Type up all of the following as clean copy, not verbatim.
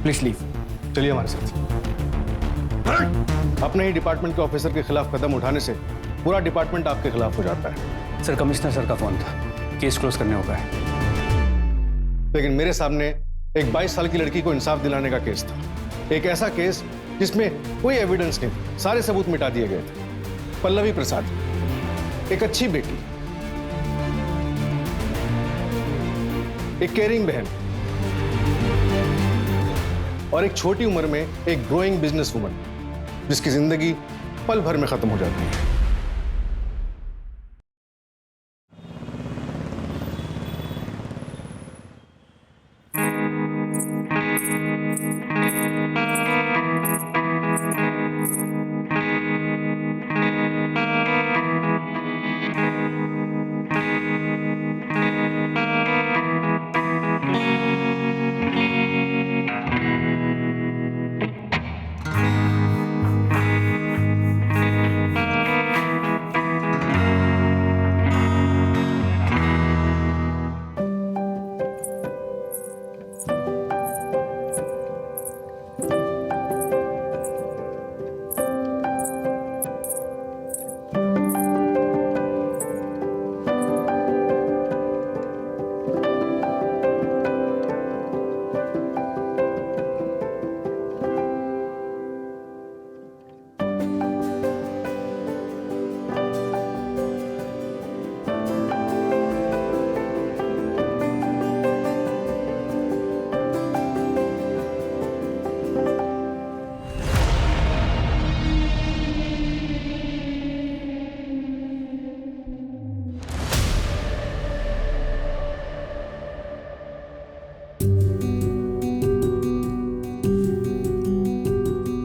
Please leave. चलिए हमारे साथ। अपने ही डिपार्टमेंट के ऑफिसर के खिलाफ कदम उठाने से पूरा डिपार्टमेंट आपके खिलाफ हो जाता है। सर, कमिश्नर सर का फोन था, केस क्लोज करने होगा है। लेकिन मेरे सामने एक 22 साल की लड़की को इंसाफ दिलाने का केस था, एक ऐसा केस जिसमें कोई एविडेंस नहीं, सारे सबूत मिटा दिए गए थे। पल्लवी प्रसाद, एक अच्छी बेटी, एक केयरिंग बहन और एक छोटी उम्र में एक ग्रोइंग बिजनेस वुमन, जिसकी जिंदगी पल भर में खत्म हो जाती है।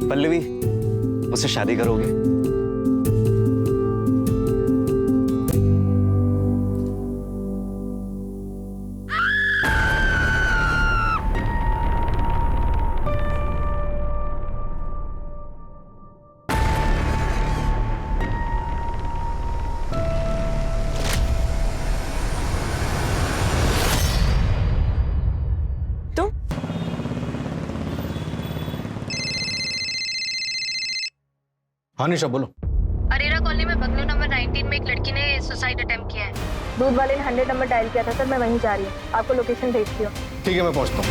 पल्लवी, मुझसे शादी करोगे? हाँ निशा, बोलो। अरेरा कॉलोनी में बंगलो नंबर 19 में एक लड़की ने सुसाइड अटेम्प्ट किया है। दूध वाले ने 100 नंबर डायल किया था सर, मैं वहीं जा रही हूँ, आपको लोकेशन भेजती हूँ। ठीक है, मैं पहुंचता हूँ।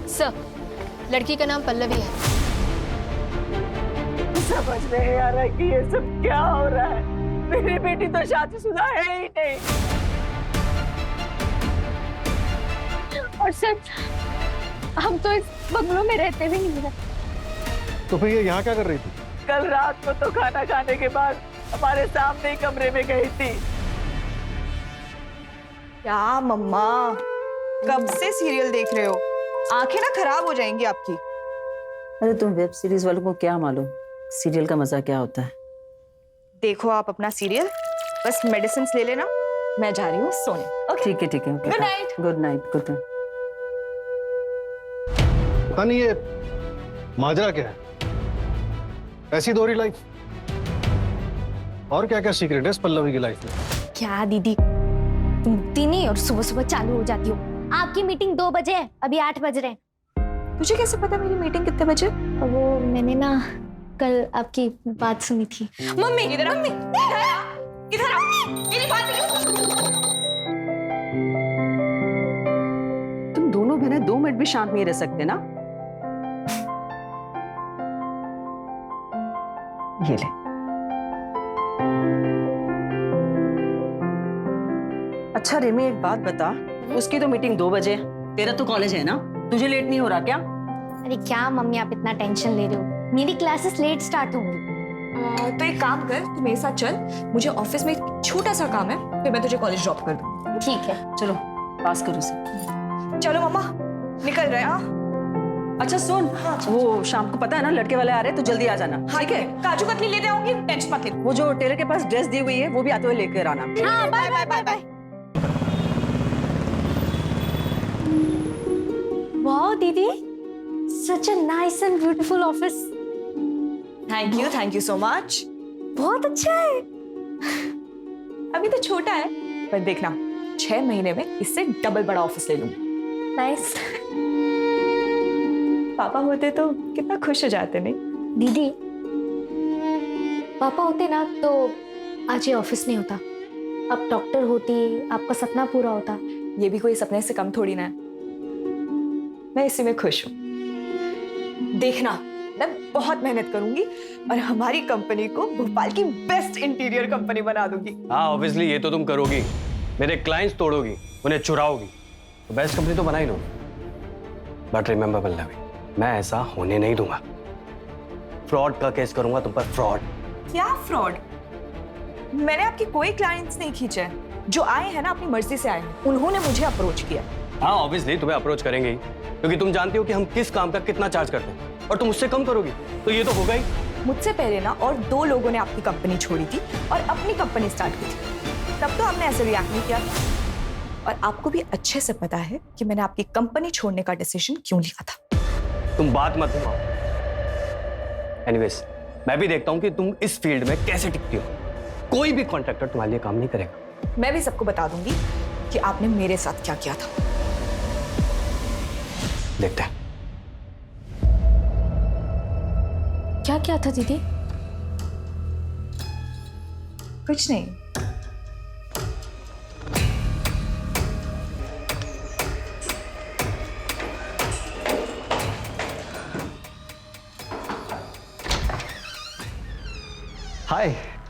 सर, लड़की का नाम पल्लवी है। समझ नहीं आ रहा कि ये सब क्या हो रहा है। मेरी बेटी तो शादीशुदा है ही नहीं। और सर, हम तो इस बंगलों में रहते भी नहीं है। तो फिर ये यहाँ क्या कर रही थी? कल रात को तो खाना खाने के बाद हमारे सामने ही कमरे में गई थी। क्या मम्मा, कब से सीरियल देख रहे हो? आंखें ना खराब हो जाएंगी आपकी। अरे तुम वेब सीरीज वालों को क्या मालूम सीरियल का मजा क्या होता है। देखो आप अपना सीरियल, बस मेडिसिन ले लेना, मैं जा रही हूँ सोने। ओके, ठीक है ठीक है। Good night. Good night. Good night. पता नहीं ये माजरा क्या है, ऐसी दोहरी लाइफ। और क्या क्या सीक्रेट है इस पल्लवी की लाइफ में? क्या दीदी, तुम दिन ही और सुबह सुबह चालू हो जाती हो। आपकी मीटिंग 2 बजे है, अभी 8 बज रहे हैं। तुझे कैसे पता मेरी मीटिंग कितने बजे? वो मैंने ना कल आपकी बात सुनी थी। मम्मी इधर आ, मम्मी इधर आ, मेरी बात तुम दोनों बहनें 2 मिनट भी शांत नहीं रह सकते ना। ये ले। अच्छा रेमी, एक बात बता, उसकी तो मीटिंग 2 बजे, तेरा तो कॉलेज है ना, तुझे लेट नहीं हो रहा क्या? अरे क्या मम्मी, आप इतना टेंशन ले रहे हो, मेरी क्लासेस लेट स्टार्ट होंगी। तो एक काम कर, तू मेरे साथ चल, मुझे ऑफिस में एक छोटा सा काम है, फिर मैं तुझे कॉलेज ड्रॉप कर दूँ। ठीक है, चलो पास करो इसे। चलो मम्मा, निकल रहे हैं। अच्छा सुन, वो शाम को पता है ना लड़के वाले आ रहे हैं, तो जल्दी आ जाना। ठीक है? काजू कतली लेते आऊंगी, टेंशन मत ले। वो जो टेलर के पास ड्रेस दी हुई है वो भी आते हुए लेकर आना। हाँ, बाय बाय बाय बाय। वाह दीदी, Such a nice and beautiful office. Thank you so much. बहुत अच्छा है। अभी तो छोटा है, पर देखना 6 महीने में इससे डबल बड़ा ऑफिस ले लूंगी। नाइस। पापा होते तो कितना खुश हो जाते नहीं? दीदी, पापा होते ना तो आज ये ऑफिस नहीं होता। अब डॉक्टर होती, आपका सपना पूरा होता। ये भी कोई सपने से कम थोड़ी ना है। मैं इसी में खुश हूँ। देखना, मैं बहुत मेहनत करूंगी और हमारी कंपनी को भोपाल की बेस्ट इंटीरियर कंपनी बना दूंगी। हाँ ऑब्वियसली ये तो तुम करोगी, मेरे क्लाइंट्स तोड़ोगी, उन्हें चुराओगी, तो बेस्ट कंपनी तो बना ही लो। बट रिमेंबर पल्लवी, मैं ऐसा होने नहीं दूंगा। फ्रॉड का केस करूंगा तुम पर, फ्रॉड। क्या फ्रॉड? मैंने आपकी कोई क्लाइंट्स नहीं खींचे हैं। जो आए हैं ना अपनी मर्जी से आए हैं, उन्होंने मुझे अप्रोच किया। हाँ ऑब्वियसली तुम्हें अप्रोच करेंगे ही, क्योंकि तुम जानती हो कि हम किस काम का कितना चार्ज करते हैं, और तुम उससे कम करोगी तो ये तो होगा ही। मुझसे पहले ना और 2 लोगों ने आपकी कंपनी छोड़ी थी और अपनी कंपनी स्टार्ट की थी। तब तो आपने ऐसे रिएक्ट नहीं किया। और आपको भी अच्छे से पता है कि मैंने आपकी कंपनी छोड़ने का डिसीजन क्यों लिया था। तुम बात मत घुमाओ। एनीवेज, मैं भी देखता हूँ कि तुम इस फील्ड में कैसे टिकती हो। कोई भी कॉन्ट्रैक्टर तुम्हारे लिए काम नहीं करेगा। मैं भी सबको बता दूंगी कि आपने मेरे साथ क्या किया था। देखते हैं। क्या था दीदी? कुछ नहीं। हाय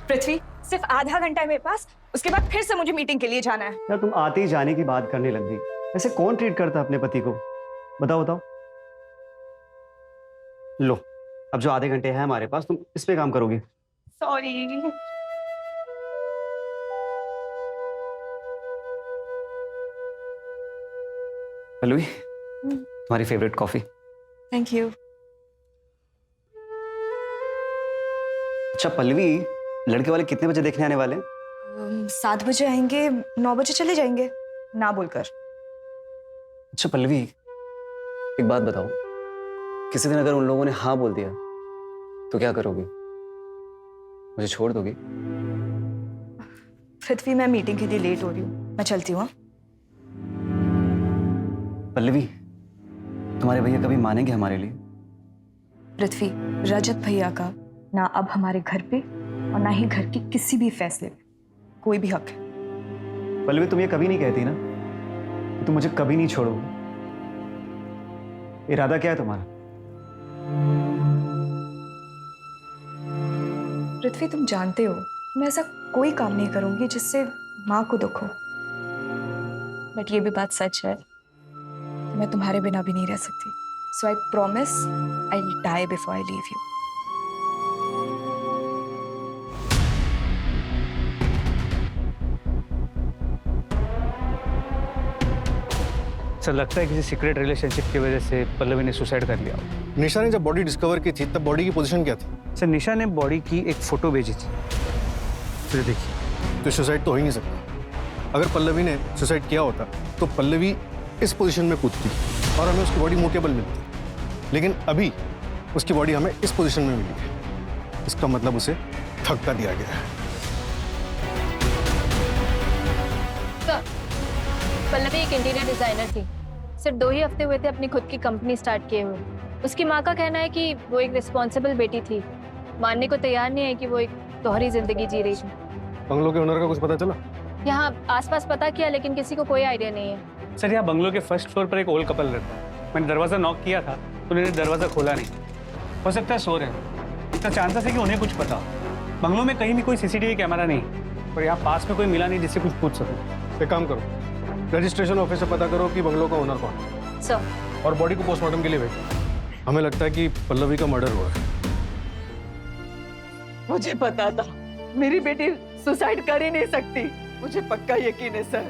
पृथ्वी, सिर्फ आधा घंटा है मेरे पास, उसके बाद फिर से मुझे मीटिंग के लिए जाना है। यार, तुम आते ही जाने की बात करने लग गई। ऐसे कौन ट्रीट करता है अपने पति को? बताओ बताओ। लो, अब जो आधे घंटे हैं हमारे पास, तुम इस पे काम करोगी। सॉरी। पल्लवी, तुम्हारी फेवरेट कॉफी। Thank you. अच्छा पल्लवी, लड़के वाले कितने बजे देखने आने वाले हैं? 7 बजे आएंगे, 9 बजे चले जाएंगे, ना बोलकर। अच्छा पल्लवी, एक बात बताओ, किसी दिन अगर उन लोगों ने हाँ बोल दिया तो क्या करोगी? मुझे छोड़ दोगी? पृथ्वी, मैं मीटिंग के लिए लेट हो रही हूँ, मैं चलती हूँ। पल्लवी, तुम्हारे भैया कभी मानेंगे हमारे लिए? पृथ्वी, रजत भैया का ना अब हमारे घर पे और ना ही घर के किसी भी फैसले पे कोई भी हक है। पल्लवी, तुम ये कभी नहीं कहती ना कि तुम मुझे कभी नहीं छोड़ोगी। इरादा क्या है तुम्हारा? पृथ्वी, तुम जानते हो मैं ऐसा कोई काम नहीं करूंगी जिससे माँ को दुख हो। बट ये भी बात सच है कि मैं तुम्हारे बिना भी नहीं रह सकती। So I promise I will die before I leave you. Sir लगता है किसी सीक्रेट रिलेशनशिप की वजह से पल्लवी ने सुसाइड कर लिया। निशा ने जब बॉडी डिस्कवर की थी तब बॉडी की पोजीशन क्या थी? सर निशा ने बॉडी की एक फोटो भेजी थी, फिर देखिए। तो सुसाइड तो हो ही नहीं सकता। अगर पल्लवी ने सुसाइड किया होता तो पल्लवी इस पोजीशन में कूदती और हमें उसकी बॉडी मूवेबल मिलती, लेकिन अभी उसकी बॉडी हमें इस पोजीशन में मिली है। इसका मतलब उसे धक्का दिया गया है। पल्लवी एक इंटीरियर डिजाइनर थी। सिर्फ 2 ही हफ्ते हुए थे अपनी खुद की कंपनी स्टार्ट किए हुए। उसकी माँ का कहना है कि वो एक रिस्पॉन्सिबल बेटी थी, मानने को तैयार नहीं है कि वो एक दोहरी जिंदगी जी रही थी। बंगलो के ओनर का कुछ पता चला? यहाँ आसपास पता किया, लेकिन किसी को कोई आइडिया नहीं है। सर यहाँ बंगलो के फर्स्ट फ्लोर पर एक ओल्ड कपल रहता है। मैंने दरवाजा नॉक किया था तो उन्होंने दरवाजा खोला नहीं। हो सकता है सो रहे हैं। इसका चांसेस है कि उन्हें कुछ पता। बंगलो में कहीं भी कोई सीसीटीवी कैमरा नहीं, और यहाँ पास में कोई मिला नहीं जिससे कुछ पूछ सकूं। एक काम करो, रजिस्ट्रेशन ऑफिस से पता करो कि बंगलो का ओनर कौन है सर, और बॉडी को पोस्टमार्टम के लिए भेजो। हमें लगता है कि पल्लवी का मर्डर हुआ है। मुझे पता था मेरी बेटी सुसाइड कर ही नहीं सकती। मुझे पक्का यकीन है सर,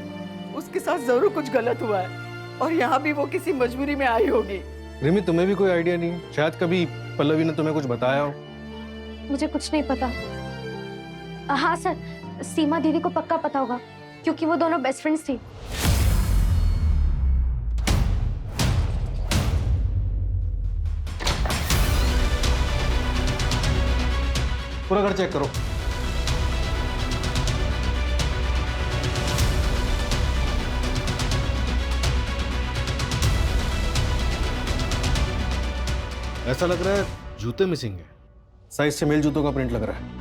उसके साथ जरूर कुछ गलत हुआ है और यहाँ भी वो किसी मजबूरी में आई होगी। रिमी, तुम्हें भी कोई आइडिया नहीं? शायद कभी पल्लवी ने तुम्हें कुछ बताया हो। मुझे कुछ नहीं पता। हाँ सर, सीमा दीदी को पक्का पता होगा क्योंकि वो दोनों बेस्ट फ्रेंड्स थी। पूरा घर चेक करो। ऐसा लग रहा है जूते मिसिंग है, साइज से मेल जूतों का प्रिंट लग रहा है।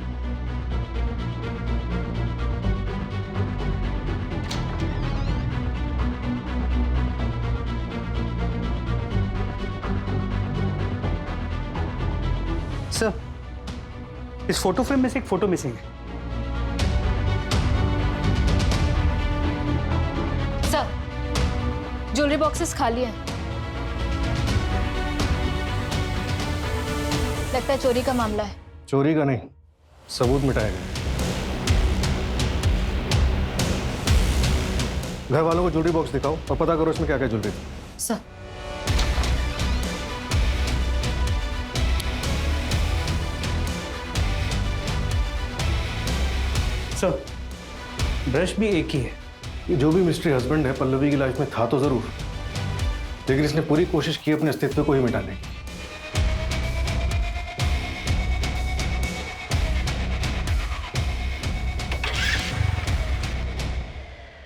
सर, इस फोटो फ्रेम में से एक फोटो मिसिंग है। सर, ज्वेलरी बॉक्सेस खाली हैं। लगता है चोरी का मामला है। चोरी का नहीं, सबूत मिटाया गया। घर वालों को ज्वेलरी बॉक्स दिखाओ और पता करो इसमें क्या क्या ज्वेलरी थी। सर, सर, ब्रश भी एक ही है। ये जो भी मिस्ट्री हस्बैंड है पल्लवी की लाइफ में था तो जरूर, लेकिन इसने पूरी कोशिश की अपने अस्तित्व को ही मिटाने की।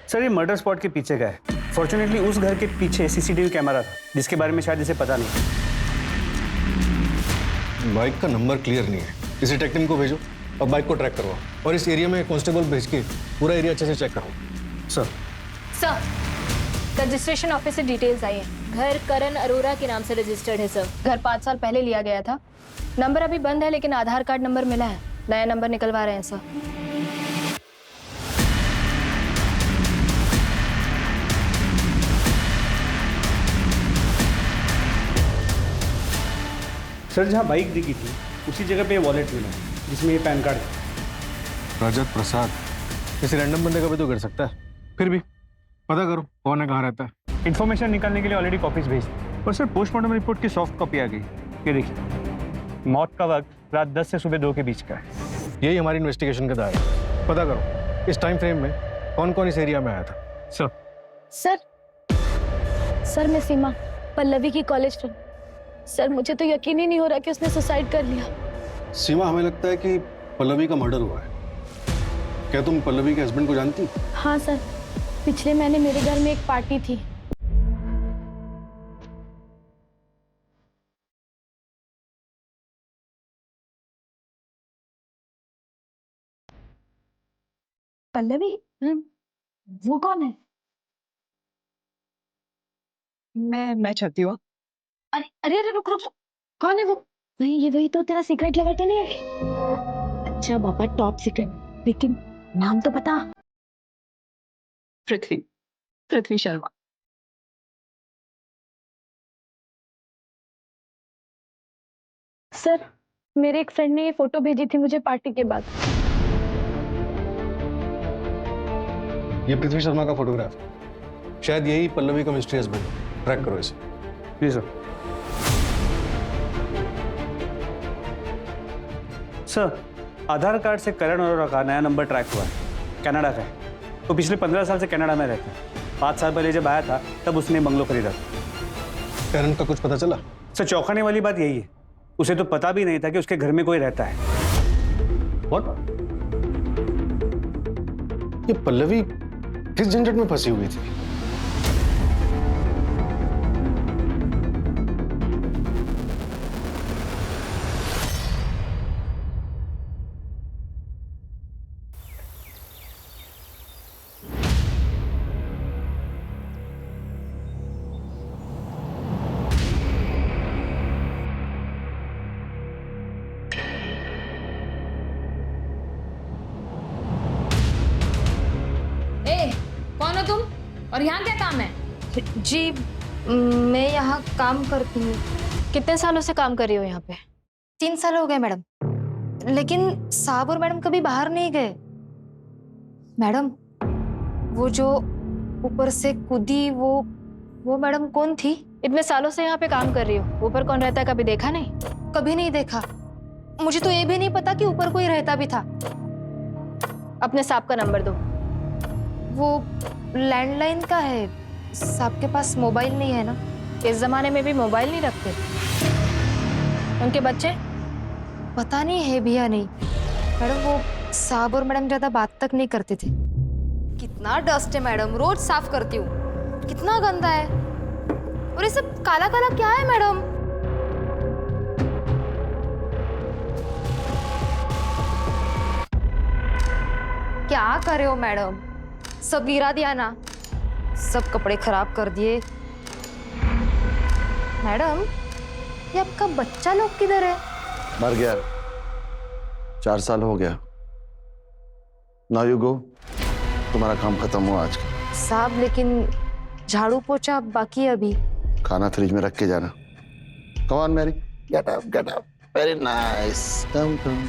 सर, ये मर्डर स्पॉट के पीछे का है। फॉर्चुनेटली उस घर के पीछे सीसीटीवी कैमरा था जिसके बारे में शायद इसे पता नहीं। बाइक का नंबर क्लियर नहीं है, किसी टेक्निक को भेजो और बाइक को ट्रैक करवाओ, और इस एरिया में कांस्टेबल भेज के पूरा एरिया अच्छे से चेक करो। सर, सर, रजिस्ट्रेशन ऑफिस से डिटेल्स आई है। घर करण अरोरा के नाम से रजिस्टर्ड है सर। घर 5 साल पहले लिया गया था। नंबर अभी बंद है लेकिन आधार कार्ड नंबर मिला है। नया नंबर निकलवा रहे हैं सर। सर, जहाँ बाइक दिखी थी उसी जगह पे वॉलेट मिला है जिसमें ये पैन कार्ड है। रजत प्रसाद किसी रैंडम बंदे का भी तो कर सकता है, फिर भी पता करो कौन है, कहाँ रहता है। इन्फॉर्मेशन निकालने के लिए ऑलरेडी कॉपीज भेज दी और सर पोस्टमार्टम रिपोर्ट की सॉफ्ट कॉपी आ गई। ये देखिए, मौत का वक्त रात 10 से सुबह 2 के बीच का है। यही हमारी इन्वेस्टिगेशन का दायरा है। पता करो इस टाइम फ्रेम में कौन कौन इस एरिया में आया था। सर, सर, मैं सीमा, पल्लवी की कॉलेज फ्रेंड। सर, मुझे तो यकीन ही नहीं हो रहा कि उसने सुसाइड कर लिया। सीमा, हमें लगता है कि पल्लवी का मर्डर हुआ है। क्या तुम पल्लवी के हस्बैंड को जानती? हाँ सर, पिछले महीने मेरे घर में एक पार्टी थी। पल्लवी, वो कौन है? मैं चाहती हूँ। अरे अरे अरे, रुक रुक रुक। कौन है वो? ये वही तो तेरा सीक्रेट लवर तो नहीं है? अच्छा बाबा, टॉप सीक्रेट, लेकिन नाम तो पता। पृथ्वी शर्मा। सर, मेरे एक फ्रेंड ने ये फोटो भेजी थी मुझे पार्टी के बाद। ये पृथ्वी शर्मा का फोटोग्राफ, शायद यही पल्लवी का मिस्ट्री हस्बैंड। ट्रैक करो इसे। जी सर। सर, आधार कार्ड से करण अरोरा का नया नंबर ट्रैक हुआ है, कनाडा का है। वो पिछले 15 साल से कनाडा में रहता है। 5 साल पहले जब आया था तब उसने बंगलो खरीदा था। करण का कुछ पता चला? सर, चौंकाने वाली बात यही है, उसे तो पता भी नहीं था कि उसके घर में कोई रहता है। What? ये पल्लवी किस झंझट में फंसी हुई थी? कौन हो तुम और यहाँ क्या काम है? जी, मैं यहाँ काम करती हूँ। कितने सालों से काम कर रही हो यहाँ पे? 3 साल हो गए मैडम, लेकिन साहब और मैडम कभी बाहर नहीं गए। मैडम, वो जो ऊपर से कूदी वो मैडम कौन थी? इतने सालों से यहाँ पे काम कर रही हो, ऊपर कौन रहता है कभी देखा नहीं? कभी नहीं देखा। मुझे तो ये भी नहीं पता कि ऊपर कोई रहता भी था। अपने साहब का नंबर दो। वो लैंडलाइन का है, साहब के पास मोबाइल नहीं है ना। इस जमाने में भी मोबाइल नहीं रखते। उनके बच्चे? पता नहीं है भी या नहीं। मैडम वो साहब और मैडम ज्यादा बात तक नहीं करते थे। कितना डस्ट है मैडम, रोज साफ करती हूँ, कितना गंदा है। और ये सब काला काला क्या है मैडम? क्या कर रहे हो मैडम? सब गिरा दिया ना, सब कपड़े खराब कर दिए। मैडम ये आपका बच्चा लोग किधर है? मर गया, 4 साल हो गया। नाउ यू गो, तुम्हारा काम खत्म हुआ आज का। साहब लेकिन झाड़ू पोछा बाकी है अभी। खाना फ्रिज में रख के जाना। Come on Mary, get up get up. Very nice, come come.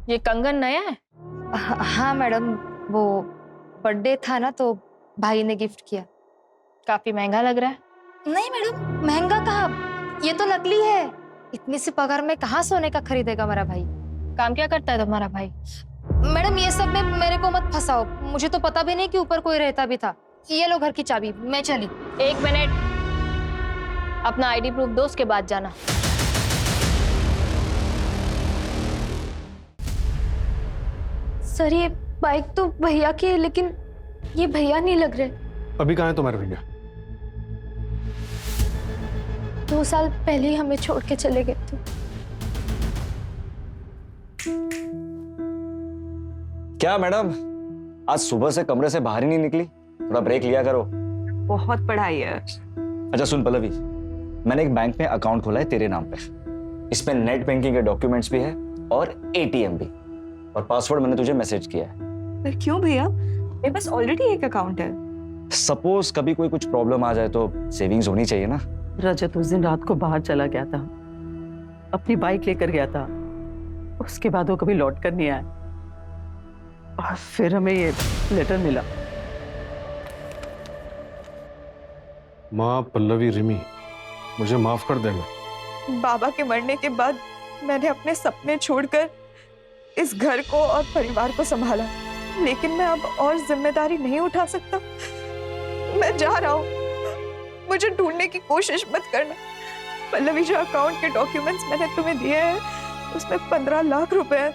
ये कंगन नया है? हाँ मैडम, वो बर्थडे था ना तो भाई ने गिफ्ट किया। काफी महंगा लग रहा है। नहीं मैडम, महंगा कहाँ, ये तो नकली है। इतनी सी पगार में कहाँ सोने का खरीदेगा हमारा भाई। काम क्या करता है तुम्हारा भाई? मैडम ये सब में मेरे को मत फंसाओ, मुझे तो पता भी नहीं कि ऊपर कोई रहता भी था। ये लो घर की चाबी, मैं चली। 1 मिनट, अपना आईडी प्रूफ दो, उसके बाद जाना। सर ये बाइक तो भैया की है, लेकिन ये भैया नहीं लग रहे। अभी कहाँ है तुम्हारे भैया? 2 साल पहले ही हमें छोड़ के चले गए थे। क्या मैडम, आज सुबह से कमरे से बाहर ही नहीं निकली? थोड़ा ब्रेक लिया करो। बहुत पढ़ाई है। अच्छा सुन पल्लवी, मैंने एक बैंक में अकाउंट खोला है तेरे नाम पे। इसमें नेट बैंकिंग के डॉक्यूमेंट्स भी है और एटीएम भी, और पासवर्ड मैंने तुझे मैसेज किया है। पर क्यों भैया, मेरे पास ऑलरेडी एक अकाउंट है। सपोज कभी कोई कुछ प्रॉब्लम आ जाए तो सेविंग्स होनी चाहिए ना। रजत उस दिन रात को बाहर चला गया था, अपनी बाइक लेकर गया था। उसके बाद वो कभी लौट कर नहीं आया, और फिर हमें ये लेटर मिला। माँ पल्लवी, रिमी, मुझे माफ कर देना। बाबा के मरने के बाद मैंने अपने सपने छोड़कर इस घर को और परिवार को संभाला, लेकिन मैं अब और जिम्मेदारी नहीं उठा सकता। मैं जा रहा हूँ, मुझे ढूंढने की कोशिश मत करना। पल्लवी, जो अकाउंट के डॉक्यूमेंट्स मैंने तुम्हें दिए हैं उसमें 15 लाख रुपए हैं,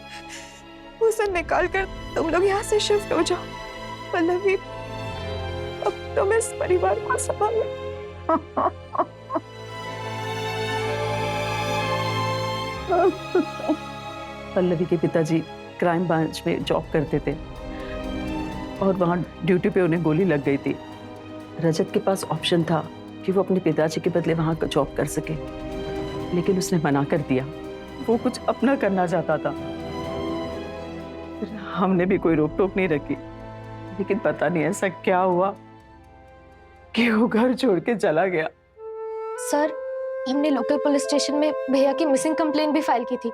उसे निकाल कर तुम लोग यहाँ से शिफ्ट हो जाओ। पल्लवी, अब तुम इस परिवार को संभालो। पल्लवी के पिताजी क्राइम ब्रांच में जॉब करते थे और वहाँ ड्यूटी पे उन्हें गोली लग गई थी। रजत के पास ऑप्शन था कि वो अपने पिताजी के बदले वहाँ का जॉब कर सके, लेकिन उसने मना कर दिया। वो कुछ अपना करना चाहता था। हमने भी कोई रोक टोक नहीं रखी, लेकिन पता नहीं ऐसा क्या हुआ कि वो घर छोड़ के चला गया। सर, हमने लोकल पुलिस स्टेशन में भैया की मिसिंग कंप्लेंट भी फाइल की थी,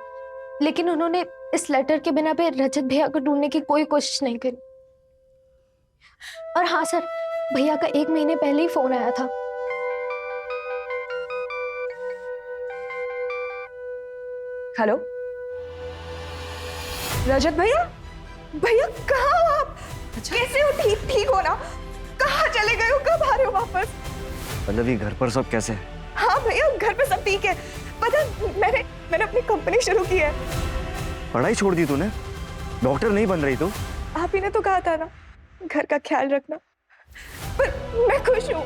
लेकिन उन्होंने इस लेटर के बिना पे रजत भैया को ढूंढने की कोई कोशिश नहीं करी। और हाँ सर, भैया का 1 महीने पहले ही फोन आया था। हेलो रजत भैया, भैया कहाँ हो आप? कैसे हो? ठीक हो ना? कहाँ चले गए हो? कब आ रहे हो वापस? पल्लवी, घर पर सब कैसे है? हाँ भैया, घर पे सब ठीक है। पता है, मैंने अपनी कंपनी शुरू की है। पढ़ाई छोड़ दी तूने? डॉक्टर नहीं बन रही तू? आप ही ने तो कहा था ना, घर का ख्याल रखना। पर मैं खुश हूँ,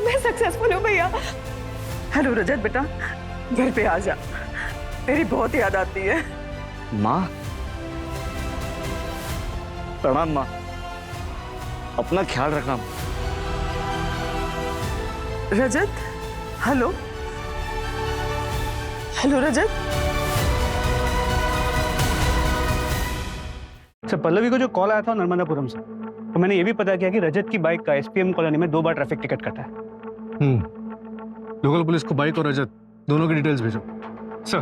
मैं सक्सेसफुल हूँ भैया। हेलो रजत बेटा, घर पे आ जा, तेरी बहुत याद आती है। माँ, प्रणाम माँ, अपना ख्याल रखना। रजत, हेलो हेलो रजत। अच्छा, पल्लवी को जो कॉल आया था नर्मदापुरम से, तो मैंने ये भी पता किया कि रजत की बाइक का एसपीएम कॉलोनी में 2 बार ट्रैफिक टिकट कटा है। लोकल पुलिस को बाइक और रजत दोनों की डिटेल्स भेजो सर।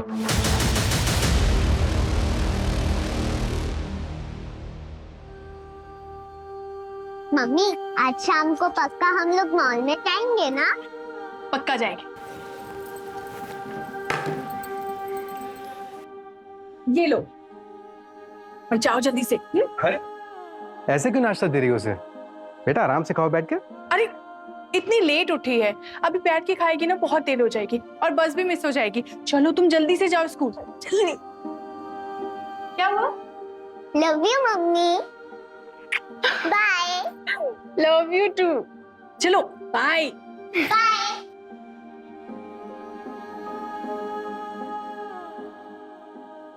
मम्मी, आज शाम को पक्का हम लोग मॉल में जाएंगे ना? पक्का जाएंगे। ये लो, और जाओ जल्दी से। अरे ऐसे क्यों नाश्ता दे रही हो उसे? बेटा आराम से खाओ बैठ के। अरे इतनी लेट उठी है, अभी बैठ के खाएगी ना बहुत देर हो जाएगी और बस भी मिस हो जाएगी। चलो तुम जल्दी से जाओ स्कूल, जल्दी। क्या हुआ? Love you mummy, bye. Love you too. चलो बाय। बाय।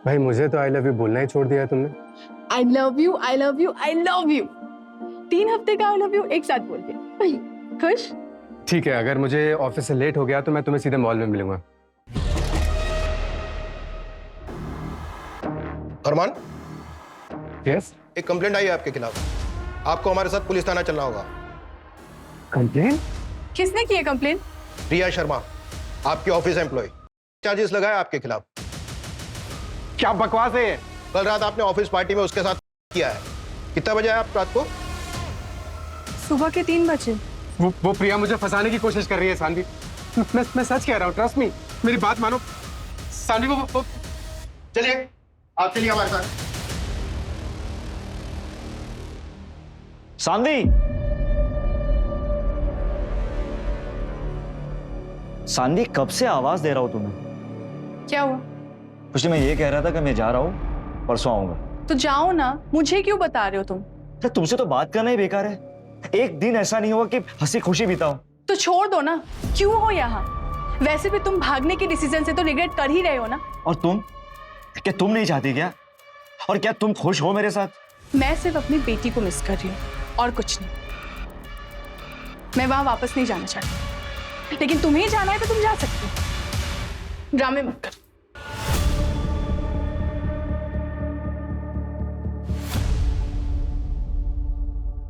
भाई मुझे तो आई लव यू बोलना ही छोड़ दिया है तुमने। I love you, I love you, I love you. 3 हफ्ते का आई लव यू एक साथ बोल दिया। खुश? ठीक है, अगर मुझे ऑफिस से लेट हो गया तो मैं तुम्हें सीधे मॉल में मिलूंगा। अरमान, यस। एक कंप्लेंट आई है आपके खिलाफ। आपको हमारे साथ पुलिस थाना चलना होगा। कंप्लेंट? किसने की है कंप्लेन? रिया शर्मा, आपके ऑफिस एम्प्लॉय, चार्जेस लगाए आपके खिलाफ। क्या बकवास है ये? कल रात आपने ऑफिस पार्टी में उसके साथ किया है। कितना बजे आए आप रात को? सुबह के 3 बजे। वो प्रिया मुझे फंसाने की कोशिश कर रही है सानवी। मैं सच कह रहा हूँ, ट्रस्ट मी, मेरी बात मानो। सानवी वो चलिए, आप चलिए हमारे साथ। सानवी, सानवी कब से आवाज दे रहा हूं तुम्हें? क्या हुआ? कुछ नहीं, मैं ये कह रहा था कि मैं जा रहा हूँ, परसों आऊंगा। तो जाओ ना, मुझे क्यों बता रहे हो तुम? तो तुमसे तो बात करना ही बेकार है। एक दिन ऐसा नहीं होगा कि हंसी खुशी बिताओ। तो छोड़ दो ना, क्यों हो यहाँ? वैसे भी तुम भागने के डिसीजन से तो रिग्रेट कर ही रहे हो ना। और तुम, क्या तुम नहीं चाहती क्या? और क्या तुम खुश हो मेरे साथ? मैं सिर्फ अपनी बेटी को मिस कर रही हूँ और कुछ नहीं। मैं वहां वापस नहीं जाना चाहती, लेकिन तुम्हें जाना है तो तुम जा सकते हो। ड्रामे मत कर।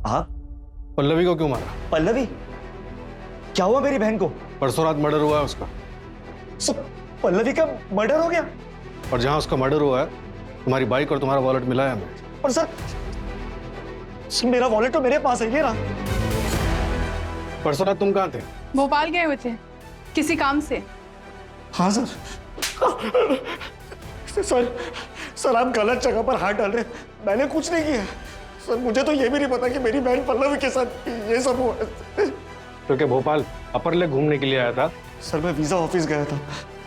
हाँ? पल्लवी को क्यों मारा? पल्लवी? क्या हुआ मेरी बहन को? परसों रात मर्डर हुआ है उसका। सब पल्लवी का मर्डर हो गया? और जहां उसका मर्डर हुआ है, तुम्हारी बाइक और तुम्हारा वॉलेट मिला है हमें। और सर, मेरा वॉलेट तो मेरे पास है, ये रहा। परसों रात तुम कहाँ थे? भोपाल गए हुए थे किसी काम से। हाँ सर। सर आप गलत जगह पर हाथ डाल रहे हैं। मैंने कुछ नहीं किया सर। मुझे तो ये भी नहीं पता कि मेरी बहन पल्लवी के साथ ये सब हुआ। तो क्या भोपाल अपर लेक घूमने के लिए आया था? सर मैं वीजा ऑफिस गया था,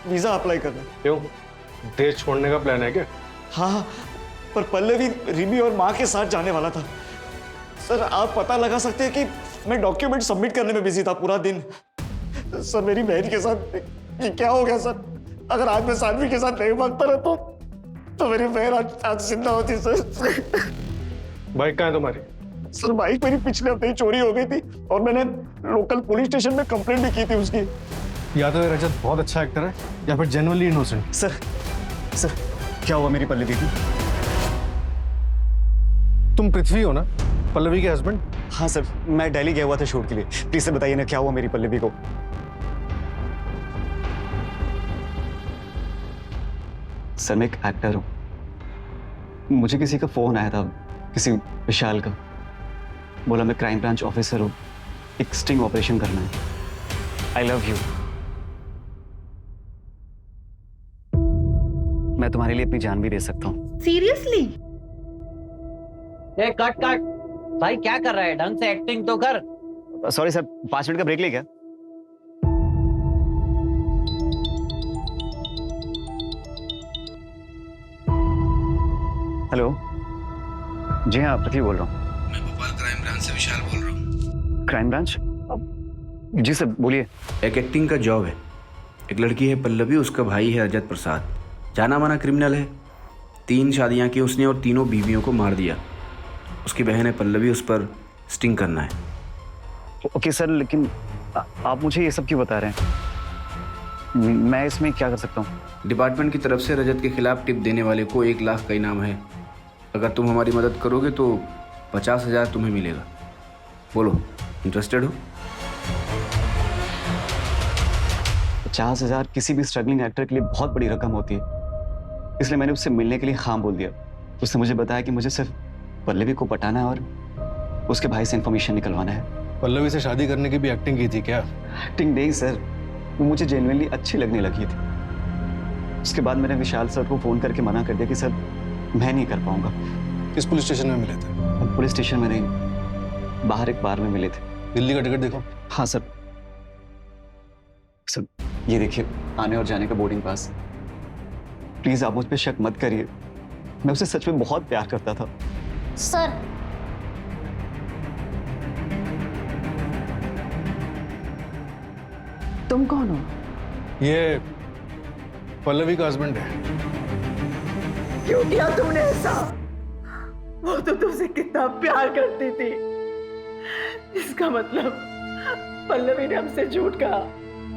वीजा अप्लाई करने। क्यों, देश छोड़ने का प्लान है क्या? हाँ, पर पल्लवी रिमी और माँ के साथ जाने वाला था। सर आप पता लगा सकते हैं कि मैं डॉक्यूमेंट सबमिट करने में बिजी था पूरा दिन। सर मेरी बहन के साथ ये क्या हो गया सर? अगर आज मैं सानवी के साथ नहीं भागता रहता तो मेरी बहन आज जिंदा होती सर। बाइक कहाँ है तुम्हारी? सर बाइक मेरी पिछले हफ्ते ही चोरी हो गई थी और मैंने लोकल पुलिस स्टेशन में कंप्लेंट भी की थी उसकी। या तो ये रजत बहुत अच्छा एक्टर है या फिर जेन्युइनली इनोसेंट। सर क्या हुआ मेरी पल्लवी की? तुम पृथ्वी हो ना, पल्लवी के हस्बैंड? हाँ सर, मैं दिल्ली गया हुआ था शूट के लिए। प्लीज सर बताइए ना, क्या हुआ मेरी पल्लवी को? सर मैं एक एक्टर हूँ। मुझे किसी का फोन आया था, किसी विशाल का। बोला मैं क्राइम ब्रांच ऑफिसर हूँ, एक स्टिंग ऑपरेशन करना है। I love you. मैं तुम्हारे लिए अपनी जान भी दे सकता हूँ। सीरियसली? ए कट कट, भाई क्या कर रहा है? ढंग से एक्टिंग तो कर। सॉरी सर, 5 मिनट का ब्रेक ले क्या? हेलो, जी हाँ पृथ्वी बोल रहा हूँ। मैं भोपाल क्राइम ब्रांच से विशाल बोल रहा हूँ। Crime branch? जी सर बोलिए। एक एक्टिंग का जॉब है। एक लड़की है पल्लवी, उसका भाई है रजत प्रसाद, जाना माना क्रिमिनल है। 3 शादियां की उसने और तीनों बीवियों को मार दिया। उसकी बहन है पल्लवी, उस पर स्टिंग करना है। ओके सर, लेकिन आप मुझे ये सब क्यों बता रहे हैं? मैं इसमें क्या कर सकता हूँ? डिपार्टमेंट की तरफ से रजत के खिलाफ टिप देने वाले को 1 लाख का इनाम है। अगर तुम हमारी मदद करोगे तो 50,000 तुम्हें मिलेगा। बोलो, इंटरेस्टेड हो? 50,000 किसी भी स्ट्रगलिंग एक्टर के लिए बहुत बड़ी रकम होती है, इसलिए मैंने उससे मिलने के लिए हाँ बोल दिया। उसने मुझे बताया कि मुझे सिर्फ पल्लवी को पटाना है और उसके भाई से इंफॉर्मेशन निकलवाना है। पल्लवी से शादी करने की भी एक्टिंग की थी क्या? एक्टिंग नहीं सर, वो मुझे जेन्युइनली अच्छी लगने लगी थी। उसके बाद मैंने विशाल सर को फोन करके मना कर दिया कि सर मैं नहीं कर पाऊंगा। किस पुलिस स्टेशन में मिले थे? पुलिस स्टेशन में नहीं, बाहर एक बार में मिले थे। दिल्ली का टिकट देखो। हाँ सर। सर ये देखिए, आने और जाने का बोर्डिंग पास। प्लीज आप मुझ पे शक मत करिए, मैं उसे सच में बहुत प्यार करता था। सर तुम कौन हो? ये पल्लवी का हस्बैंड है। क्यों किया तुमने ऐसा? वो तो तुमसे कितना प्यार करती थी। इसका मतलब पल्लवी ने हमसे झूठ कहा।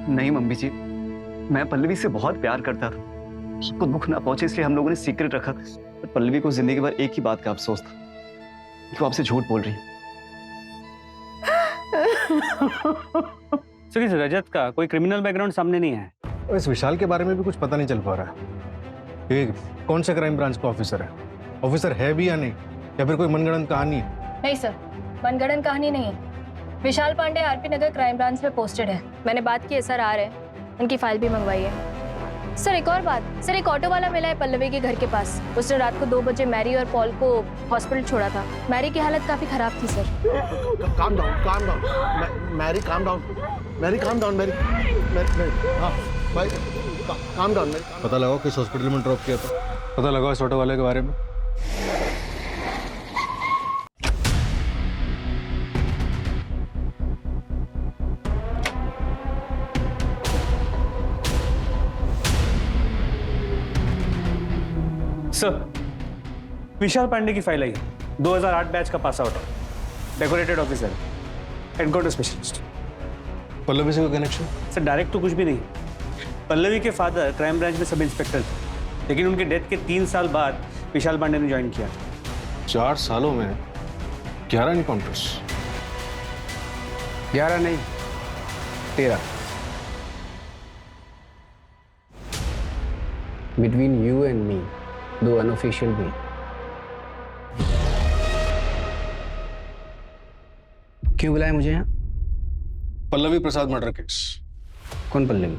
नहीं मम्मी जी, मैं पल्लवी से बहुत प्यार करता था। आपको दुख ना पहुंचे इसलिए हम लोगों ने सीक्रेट रखा। पर पल्लवी को जिंदगी भर एक ही बात का अफसोस था कि वो आपसे झूठ बोल रही है। सर इस रजत का कोई क्रिमिनल बैकग्राउंड सामने नहीं है। और इस विशाल के बारे में भी कुछ पता नहीं चल पा रहा है। ये कौन सा क्राइम ब्रांच का ऑफिसर है? ऑफिसर है भी या नहीं, या फिर कोई मनगढ़ंत कहानी है? नहीं सर, मनगढ़ंत कहानी नहीं है। विशाल पांडे आरपी नगर क्राइम ब्रांच में पोस्टेड है। मैंने बात की SR आ रहे हैं, उनकी फाइल भी मंगवाई है। सर एक और बात, सर एक ऑटो वाला मिला है पल्लवी के घर के पास। उसने रात को 2 बजे मैरी और पॉल को हॉस्पिटल छोड़ा था। मैरी की हालत काफी खराब थी sir. Calm down Mary, calm down Mary, calm down Mary, हाँ भाई काम डाउन मैरी। पता लगाओ किस हॉस्पिटल में ड्रॉप किया था। पता लगाओ इस ऑटो वाले के बारे में। सर विशाल पांडे की फाइल आई है। 2008 बैच का पास आउट है, decorated officer, encounter specialist. Pallavi से कोई कनेक्शन? सर डायरेक्ट तो कुछ भी नहीं। पल्लवी के फादर क्राइम ब्रांच में सब इंस्पेक्टर थे, लेकिन उनके डेथ के 3 साल बाद विशाल पांडे ने ज्वाइन किया। 4 सालों में 11 एनकाउंटर्स। 11 नहीं, 13। Between you and me, 2 unofficial भी। क्यों बुलाया मुझे यहाँ? पल्लवी प्रसाद मर्डर केस। कौन पल्लवी?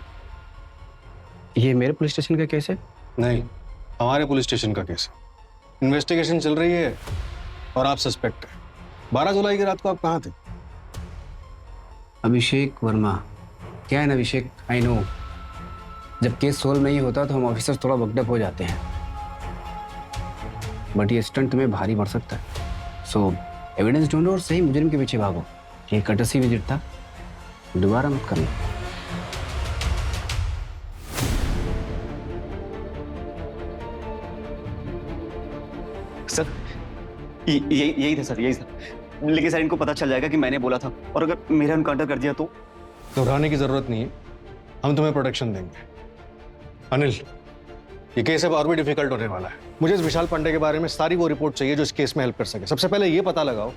ये मेरे पुलिस स्टेशन का केस है? नहीं, हमारे पुलिस स्टेशन का केस है। इन्वेस्टिगेशन चल रही है और आप सस्पेक्ट है। 12 जुलाई की रात को आप कहाँ थे? अभिषेक वर्मा। क्या है ना अभिषेक, आई नो, जब केस सोल्व नहीं होता तो हम ऑफिसर्स थोड़ा वक्डअप हो जाते हैं, बट ये स्टंट तुम्हें भारी पड़ सकता है। सो एविडेंस ढूंढो और सही मुजरिम के पीछे भागो। ये कटसी विजिट था, दोबारा मत करना। सर यही था सर, यही था। लेकिन सर इनको पता चल जाएगा कि मैंने बोला था, और अगर मेरा एनकाउंटर कर दिया तो? घबराने की जरूरत नहीं है, हम तुम्हें प्रोटेक्शन देंगे। अनिल, ये केस अब और भी डिफिकल्ट होने वाला है। मुझे इस विशाल पांडे के बारे में सारी वो रिपोर्ट चाहिए जो इस केस में हेल्प कर सके। सबसे पहले ये पता लगाओ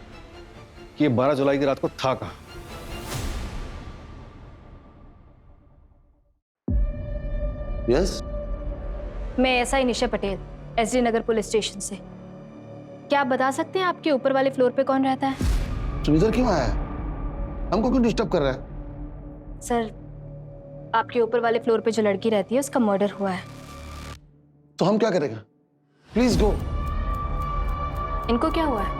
कि ये 12 जुलाई की रात को था कहाँ। यस, मैं SI निशा पटेल, SD नगर पुलिस स्टेशन से। क्या आप बता सकते हैं आपके ऊपर वाले फ्लोर पे कौन रहता है? तुम इधर क्यों आया है? हमको क्यों डिस्टर्ब कर रहा है? सर आपके ऊपर वाले फ्लोर पे जो लड़की रहती है उसका मर्डर हुआ है। तो हम क्या करेगा? Please go. इनको क्या हुआ है?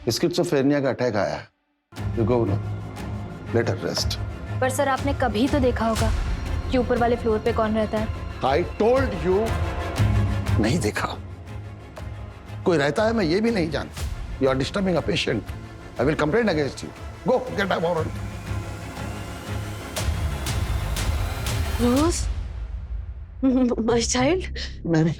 स्किज़ोफ्रेनिया का अटैक आया है। You go no, let her rest. पर सर आपने कभी तो देखा होगा कि ऊपर वाले फ्लोर पे कौन रहता है। आई टोल्ड यू, नहीं देखा। कोई रहता है मैं ये भी नहीं जानता। You are disturbing a patient. I will complain against you. Go get back on. Rose, my child, Mary,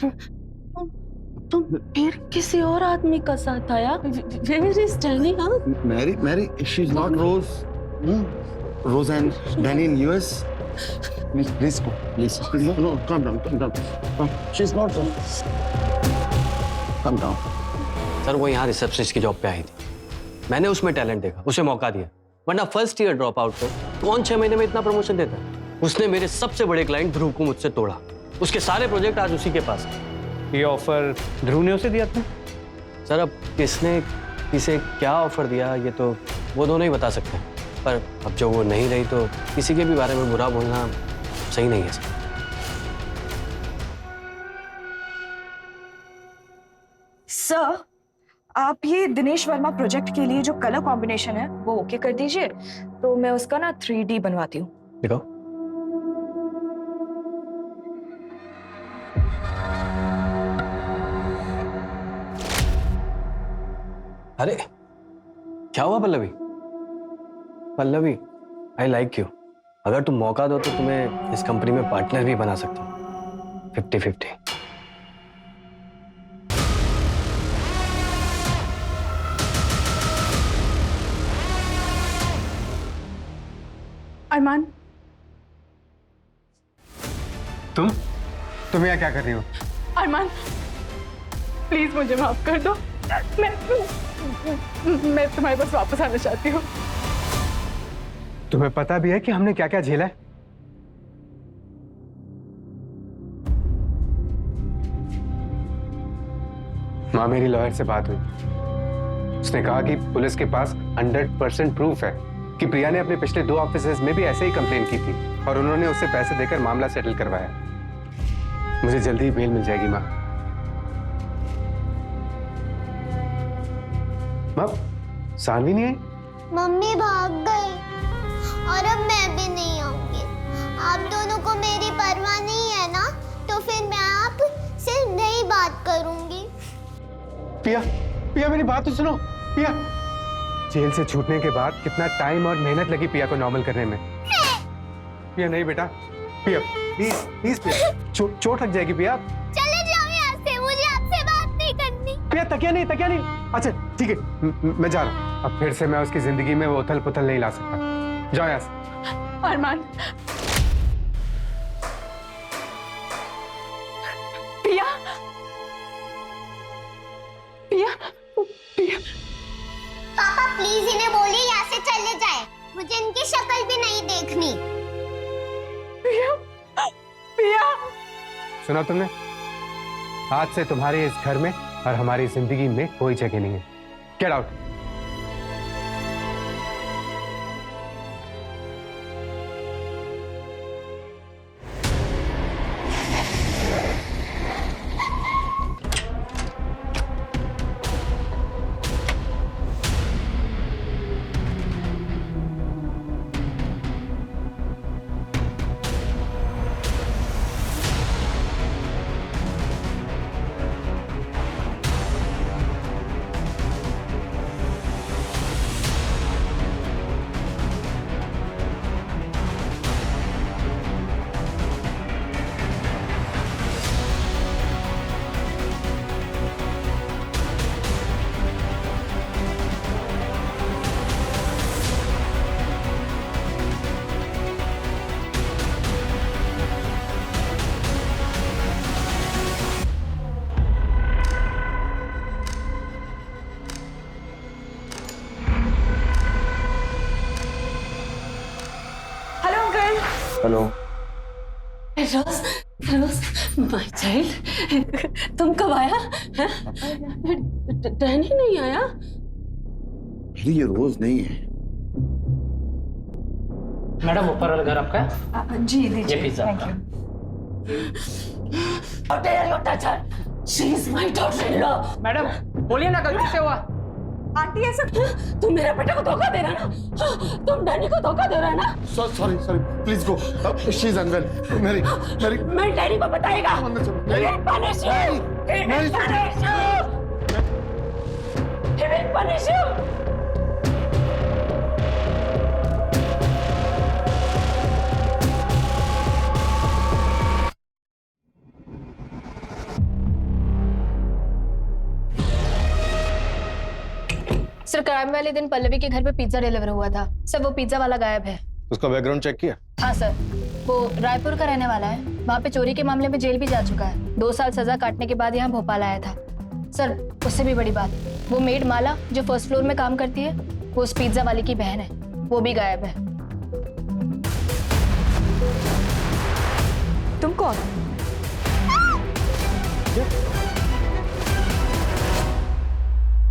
तुम फिर किसी और आदमी का साथ आया? Where is Danny, हाँ? Mary, she is not Rose. Rose and Danny in US। Please go, please. No, calm down. She is not roज। Calm down. Sir वो यहाँ रिसेप्शनिस्ट की जॉब पे आई थी, मैंने उसमें टैलेंट देखा, उसे मौका दिया। वरना फर्स्ट ईयर ड्रॉप आउट को कौन 6 महीने में इतना प्रमोशन देता है? उसने मेरे सबसे बड़े क्लाइंट ध्रुव को मुझसे तोड़ा। उसके सारे प्रोजेक्ट आज उसी के पास हैं। ये ऑफर ध्रुव ने उसे दिया था? सर अब किसने किसे क्या ऑफर दिया ये तो वो दोनों ही बता सकते हैं, पर अब जो वो नहीं रही तो किसी के भी बारे में बुरा बोलना सही नहीं है सर। सर, आप ये दिनेश वर्मा प्रोजेक्ट के लिए जो कलर कॉम्बिनेशन है वो ओके कर दीजिए, तो मैं उसका ना 3D बनवाती हूँ। दिखाओ। अरे क्या हुआ Pallavi? Pallavi, I like you. अगर तुम मौका दो तो तुम्हें इस कंपनी में पार्टनर भी बना सकता हूँ, 50-50। अरमान, तुम यहाँ क्या कर रही हो? अरमान प्लीज मुझे माफ कर दो। मैं तुम्हारे पास वापस आना चाहती हूँ। तुम्हें पता भी है कि हमने क्या क्या झेला है? माँ, मेरी लॉयर से बात हुई। उसने कहा कि पुलिस के पास 100% प्रूफ है कि प्रिया ने अपने पिछले 2 ऑफिसेज में भी ऐसे ही कंप्लेन की थी और उन्होंने उससे पैसे देकर मामला सेटल करवाया। मुझे जल्दी ही बेल मिल जाएगी माँ। माँ, सानवी नहीं आई? मम्मी भाग गई और अब मैं भी नहीं आऊंगी। आप दोनों को मेरी परवाह नहीं है ना, तो फिर मैं आपसे नहीं बात करूंगी। पिया, पिया मेरी बात तो सुनो। पिया, जेल से छूटने के बाद कितना टाइम और मेहनत लगी पिया को नॉर्मल करने में। पिया नहीं बेटा, पिया प्लीज प्लीज पिया, चोट लग जाएगी पिया। चले जाओ यहाँ से, मुझे आपसे बात नहीं करनी। पिया तकिया नहीं, तकिया नहीं। अच्छा ठीक है, मैं जा रहा हूँ। अब फिर से मैं उसकी जिंदगी में वो उथल पुथल नहीं ला सकता। जाओ यहाँ से। अरमान, पिया, पिया, पिया। पापा प्लीज इन्हें बोलिए यहाँ से चले जाए, मुझे इनकी शक्ल भी नहीं देखनी। पिया, पिया। सुना तुमने? आज से तुम्हारे इस घर में और हमारी जिंदगी में कोई जगह नहीं है। Get out. Hello Rose, Rose my child, तुम कब आया? डैनी नहीं आया? ये रोज नहीं है। मैडम ऊपर वाला घर आपका? जी दीजिए। ये पिज्जा आपका। She is my daughter-in-law. Madam बोलिए ना, गलती से हुआ। आंटी ऐसा तुम मेरे बेटे को धोखा दे रहा है ना? तुम डैनी को धोखा दे रहा है ना? Sorry sorry, please go. She is unwell. मेरी मेरी मैं डैनी को बताएगा। He will punish you. He will punish you. He will punish you. Sir crime वाले दिन पल्लवी के घर पे पिज्जा डिलीवर हुआ था। सर वो पिज्जा वाला गायब है। उसका बैकग्राउंड चेक किया? हाँ सर, वो रायपुर का रहने वाला है। वहाँ पे चोरी के मामले में जेल भी जा चुका है। 2 साल सजा काटने के बाद यहाँ भोपाल आया था। सर उससे भी बड़ी बात, वो मेड माला जो फर्स्ट फ्लोर में काम करती है, वो उस पिज्जा वाले की बहन है, वो भी गायब है। तुम कौन?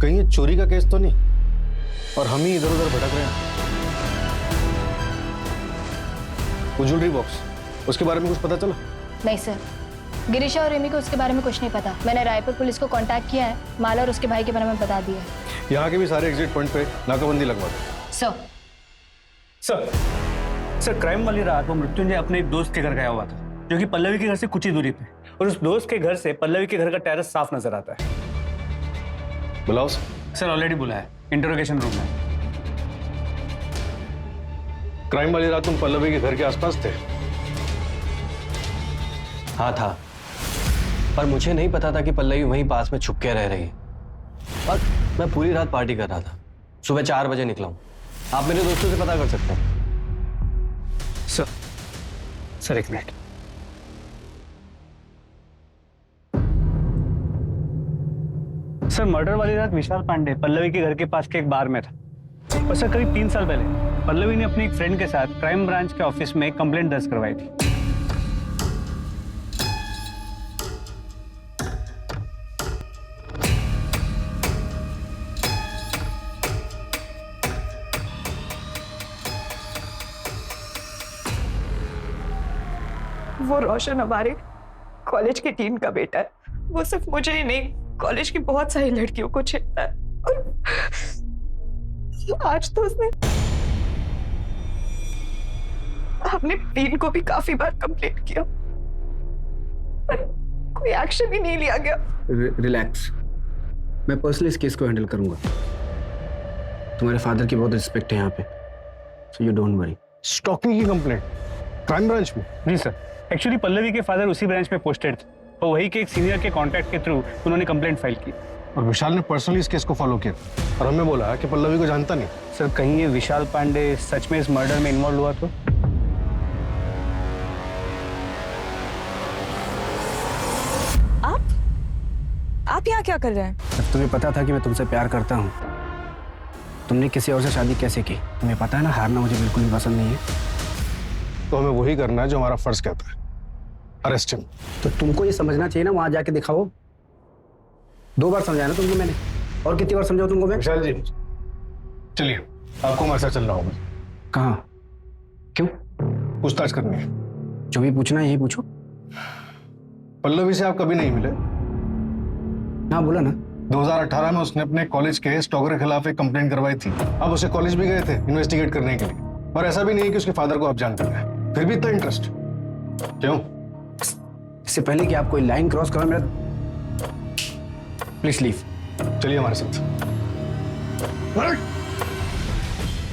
कहीं ये चोरी का केस तो नहीं और हम ही इधर उधर भटक रहे हैं? वो ज्वेलरी बॉक्स, उसके बारे में कुछ पता चला? नहीं सर, गिरीशा और रिमी को उसके बारे में कुछ नहीं पता। मैंने रायपुर पुलिस को कांटेक्ट किया है, माला और उसके भाई के बारे में बता दिया है। यहाँ के भी सारे एग्जिट पॉइंट पे नाकाबंदी लगवा दो। सर क्राइम वाली रात वो मृत्युंजय अपने एक दोस्त के घर गया हुआ था, जो कि पल्लवी के घर से कुछ ही दूरी पे, और उस दोस्त के घर से पल्लवी के घर का टेरेस साफ नजर आता है। बुलाओ सर, ऑलरेडी बुला है, इंटरोगेशन रूम में। क्राइम वाली रात तुम पल्लवी के घर के आसपास थे? हाँ था, पर मुझे नहीं पता था कि पल्लवी वहीं पास में छुप के रह रही है। और मैं पूरी रात पार्टी कर रहा था। सुबह 4 बजे निकला हूँ। आप मेरे दोस्तों से पता कर सकते हैं। सर एक मिनट। सर मर्डर वाली रात विशाल पांडे पल्लवी के घर के पास के एक बार में था। और सर करीब 3 साल पहले पल्लवी ने अपनी एक फ्रेंड के साथ क्राइम ब्रांच के ऑफिस में एक कंप्लेंट दर्ज करवाई थी। वो रोशन हमारे कॉलेज की टीन का बेटा है। वो सिर्फ मुझे ही नहीं, कॉलेज की बहुत सारी लड़कियों को छेड़ता है। और आज तो उसने हमने टीन को भी काफी बार कंप्लेंट किया, पर कोई एक्शन ही नहीं लिया गया। रिलैक्स, मैं पर्सनली इस केस को हैंडल करूंगा। तुम्हारे फादर की बहुत रिस्पेक्ट है यहाँ पे, so you don't worry. Stalking की कंप्लेंट क्राइम ब्रांच में? जी सर, एक्चुअली पल्लवी के फादर उसी ब्रांच में पोस्टेड थे, और वही के एक सीनियर के कॉन्टैक्ट के थ्रू उन्होंने कंप्लेंट फाइल की। और विशाल ने पर्सनली इस केस को फॉलो किया और हमें बोला कि पल्लवी को जानता नहीं। सर कहीं ये विशाल पांडे सच में इस मर्डर में इन्वॉल्व हुआ तो? आप यहाँ क्या कर रहे हैं? जब तुम्हें पता था कि मैं तुमसे प्यार करता हूँ, तुमने किसी और से शादी कैसे की? तुम्हें पता है ना, हारना मुझे बिल्कुल भी पसंद नहीं है। तो हमें वही करना है जो हमारा फर्ज कहता है, अरेस्ट हिम। तो तुमको ये समझना चाहिए ना, वहां जाके दिखाओ। 2 बार समझाया ना तुमको मैंने, और कितनी बार समझाऊं तुमको मैं? विशाल जी चलिए, आपको हमारे साथ चलना होगा। कहाँ? क्यों? पूछताछ करनी है। जो भी पूछना है यही पूछो। पल्लवी से आप कभी नहीं मिले? हाँ बोला ना। 2018 में उसने अपने कॉलेज के स्टॉकर के खिलाफ एक कंप्लेंट करवाई थी। आप उसे कॉलेज भी गए थे इन्वेस्टिगेट करने के लिए, और ऐसा भी नहीं है कि उसके फादर को आप जानते हैं, फिर भी इतना इंटरेस्ट क्यों? इससे पहले कि आप कोई लाइन क्रॉस करो, मेरा प्लीज लीव। चलिए हमारे साथ।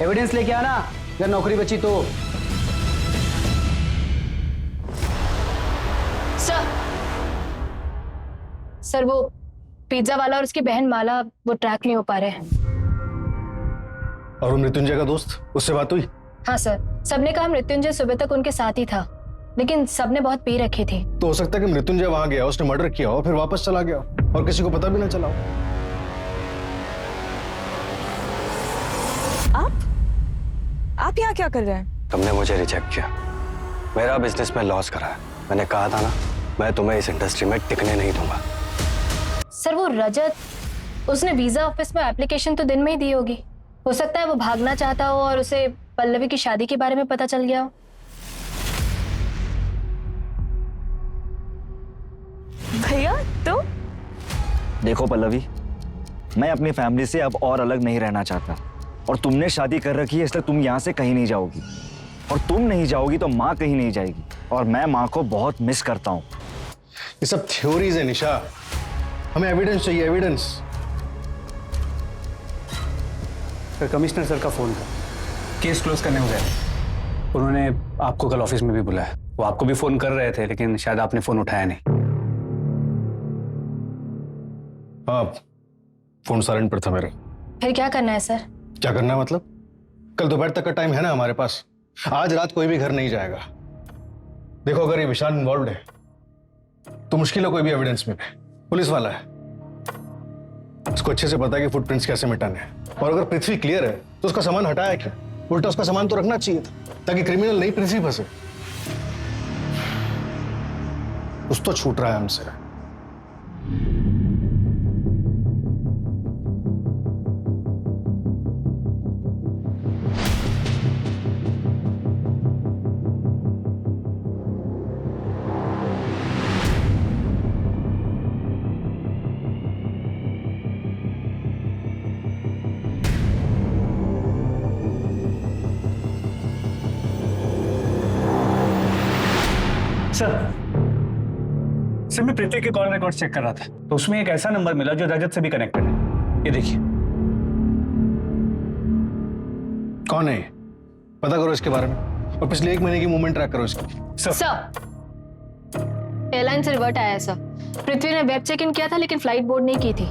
एविडेंस लेके आना, अगर नौकरी बची तो। सर वो पिज्जा वाला और उसकी बहन माला वो ट्रैक नहीं हो पा रहे हैं। और वो मृत्युंजय का दोस्त, उससे बात हुई? हाँ सर, सबने कहा मृत्युंजय सुबह तक उनके साथ ही था, लेकिन सबने बहुत पी रखे थे। तो हो सकता है कि मृत्युंजय वहां गया, उसने मर्डर किया हो, फिर वापस चला गया और किसी को पता भी ना चला हो। आप यहाँ क्या कर रहे हैं? तुमने मुझे रिजेक्ट किया, मेरा बिजनेस में लॉस करा है। मैंने कहा था ना, मैं तुम्हें इस इंडस्ट्री में टिकने नहीं दूंगा। सर वो रजत, उसने वीजा ऑफिस में एप्लीकेशन तो दिन में ही दी होगी। हो सकता है वो भागना चाहता हो और उसे पल्लवी की शादी के बारे में पता चल गया हो। भैया तो देखो पल्लवी, मैं अपनी फैमिली से अब और अलग नहीं रहना चाहता, और तुमने शादी कर रखी है, इसलिए तुम यहाँ से कहीं नहीं जाओगी, और तुम नहीं जाओगी तो माँ कहीं नहीं जाएगी, और मैं माँ को बहुत मिस करता हूँ। ये सब थ्योरीज है निशा, हमें एविडेंस चाहिए, एविडेंस। सर कमिश्नर सर का फोन था, केस क्लोज करने हो गए। उन्होंने आपको कल ऑफिस में भी बुलाया। वो आपको भी फोन कर रहे थे, लेकिन शायद आपने फोन उठाया नहीं। हाँ, फोन साइलेंट पर था मेरा। फिर क्या करना है सर? क्या करना है मतलब? कल दोपहर तक का टाइम है ना हमारे पास। आज रात कोई भी घर नहीं जाएगा। देखो, अगर ये विशाल इन्वॉल्व है तो मुश्किल है कोई भी एविडेंस मिले। पुलिस वाला है, उसको अच्छे से पता है कि फुटप्रिंट्स कैसे मिटाने हैं। और अगर पृथ्वी क्लियर है तो उसका सामान हटाया क्यों? उल्टा उसका सामान तो रखना चाहिए था, ताकि क्रिमिनल नहीं पृथ्वी फंसे। कुछ तो छूट रहा है हमसे। सर मैं पृथ्वी के कॉल रिकॉर्ड चेक कर रहा था, तो उसमें एक ऐसा नंबर मिला जो रजत से भी कनेक्टेड है। ये देखिए। कौन है ये? पता करो इसके बारे में, और पिछले 1 महीने की मूवमेंट ट्रैक करो इसकी। सर एयरलाइन से रिवर्ट आया है सर। पृथ्वी ने वेब चेक इन किया था लेकिन फ्लाइट बोर्ड नहीं की थी,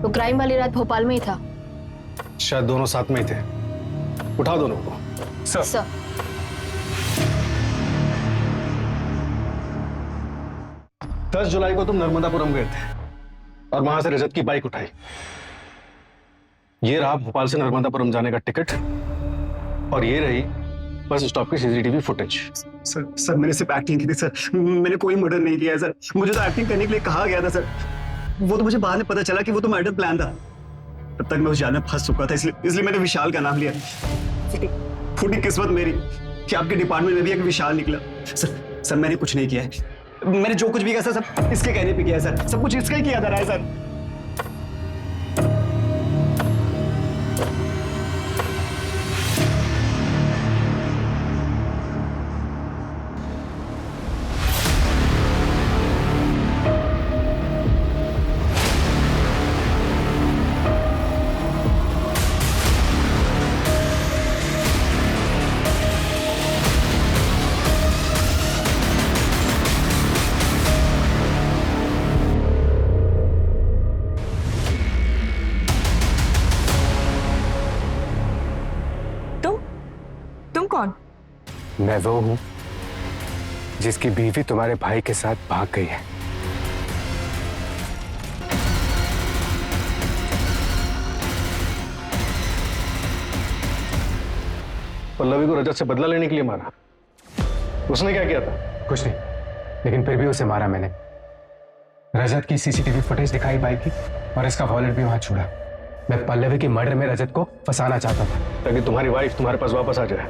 तो क्राइम वाली रात भोपाल में ही था। शायद दोनों साथ में ही थे। उठाओ दोनों को। सर 10 जुलाई को तुम नर्मदापुरम गए थे और वहां से रजत की बाइक उठाई। ये रहा भोपाल से नर्मदापुरम जाने का टिकट, और ये रही बस स्टॉप की सीसीटीवी फुटेज। सर मैंने सिर्फ एक्टिंग की थी सर, मैंने कोई मर्डर नहीं किया है सर। मुझे तो एक्टिंग करने के लिए कहा गया था सर। वो तो मुझे बाद में पता चला कि वो तो मर्डर प्लान था। तब तक मैं उस जाल में फंस चुका था, इसलिए मैंने विशाल का नाम लिया। फूटी किस्मत मेरी कि आपके डिपार्टमेंट में भी एक विशाल निकला। सर मैंने कुछ नहीं किया है। मैंने जो कुछ भी किया सर सब इसके कहने पे किया है सर। सब कुछ इसका ही किया था राय सर। तुम कौन? मैं वो हूं जिसकी बीवी तुम्हारे भाई के साथ भाग गई है। पल्लवी को रजत से बदला लेने के लिए मारा। उसने क्या किया था? कुछ नहीं, लेकिन फिर भी उसे मारा मैंने। रजत की सीसीटीवी फुटेज दिखाई बाइक की, और इसका वॉलेट भी वहां छोड़ा। मैं पल्लवी की मर्डर में रजत को फंसाना चाहता था, ताकि तुम्हारी वाइफ तुम्हारे पास वापस आ जाए।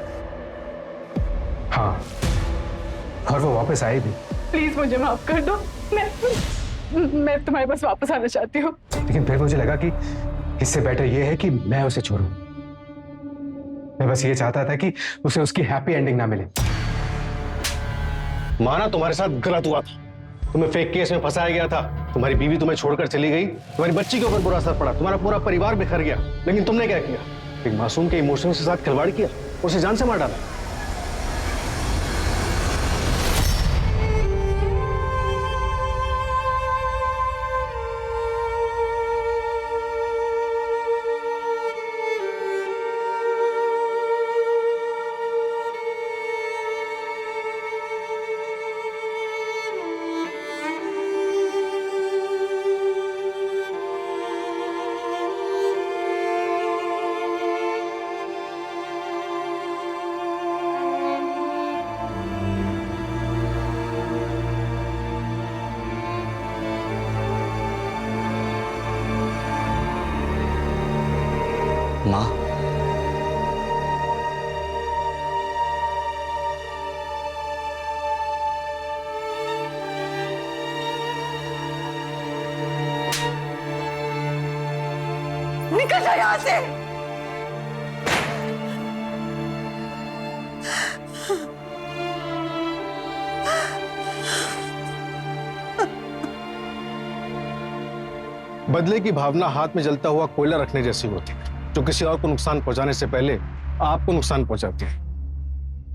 हाँ, और वो वापस आई भी। प्लीज मुझे माफ कर दो, मैं तुम्हारे पास वापस आना चाहती हूँ। लेकिन फिर मुझे लगा कि इससे बेटर ये है कि मैं उसे छोड़ूं। मैं बस ये चाहता था कि उसे उसकी हैप्पी एंडिंग ना मिले। माना तुम्हारे साथ गलत हुआ था, तुम्हें फेक केस में फंसाया गया था, तुम्हारी बीवी तुम्हें छोड़कर चली गई, तुम्हारी बच्ची के ऊपर बुरा असर पड़ा, तुम्हारा पूरा परिवार बिखर गया। लेकिन तुमने क्या किया? एक मासूम के इमोशंस के साथ खिलवाड़ किया, उसे जान से मार डाला। माँ, निकल जाओ यहाँ से। बदले की भावना हाथ में जलता हुआ कोयला रखने जैसी होती है, जो किसी और को नुकसान पहुंचाने से पहले आपको नुकसान पहुंचाती है।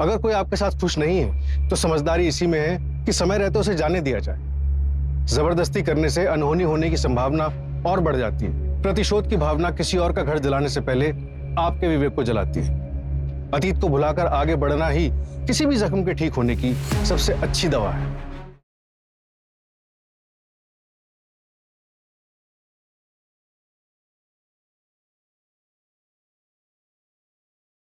अगर कोई आपके साथ खुश नहीं है तो समझदारी इसी में है कि समय रहते उसे जाने दिया जाए। जबरदस्ती करने से अनहोनी होने की संभावना और बढ़ जाती है। प्रतिशोध की भावना किसी और का घर जलाने से पहले आपके विवेक को जलाती है। अतीत को भुलाकर आगे बढ़ना ही किसी भी जख्म के ठीक होने की सबसे अच्छी दवा है।